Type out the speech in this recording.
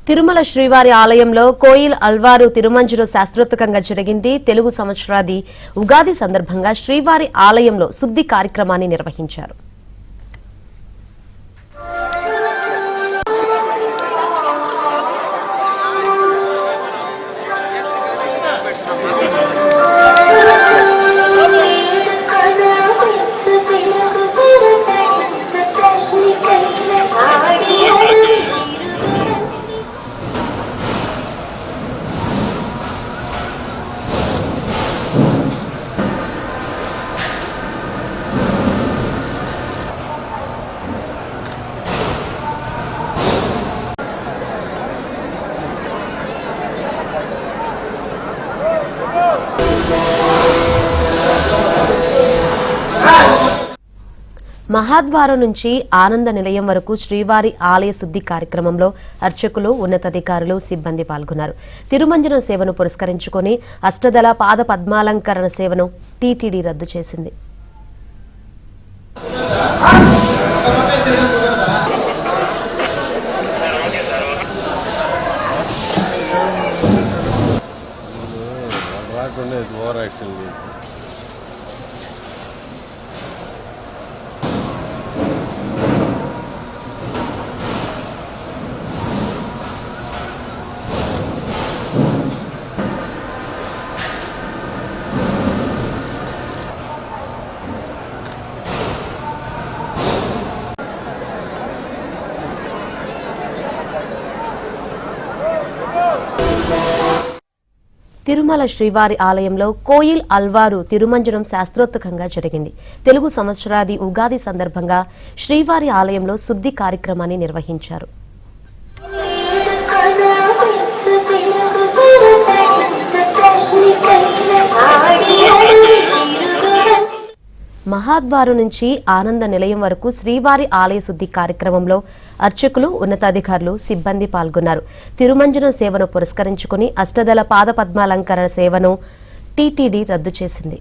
తిరుమల శ్రీవారి ఆలయంలో కోయిల్ అల్వారు తిరుమంజనం శాస్త్రోక్తంగా జరిగింది. తెలుగు సంవత్సరాది ఉగాది సందర్భంగా శ్రీవారి ఆలయంలో శుద్ధి కార్యక్రమాన్ని నిర్వహించారు. మహాద్వారం నుంచి ఆనంద నిలయం వరకు శ్రీవారి ఆలయ శుద్ధి కార్యక్రమంలో అర్చకులు, ఉన్నతాధికారులు, సిబ్బంది పాల్గొన్నారు. తిరుమంజనం సేవను పురస్కరించుకుని అష్టదళ పాద పద్మాలంకరణ సేవను టీటీడీ రద్దు చేసింది. తిరుమల శ్రీవారి ఆలయంలో కోయిల్ అల్వారు తిరుమంజనం శాస్త్రోక్తంగా జరిగింది. తెలుగు సంవత్సరాది ఉగాది సందర్భంగా శ్రీవారి ఆలయంలో శుద్ధి కార్యక్రమాన్ని నిర్వహించారు. మహాద్వారం నుంచి ఆనంద నిలయం వరకు శ్రీవారి ఆలయ శుద్ధి కార్యక్రమంలో అర్చకులు, ఉన్నతాధికారులు, సిబ్బంది పాల్గొన్నారు. తిరుమంజనం సేవను పురస్కరించుకుని అష్టదళ పాద పద్మాలంకరణ సేవను టీటీడీ రద్దు చేసింది.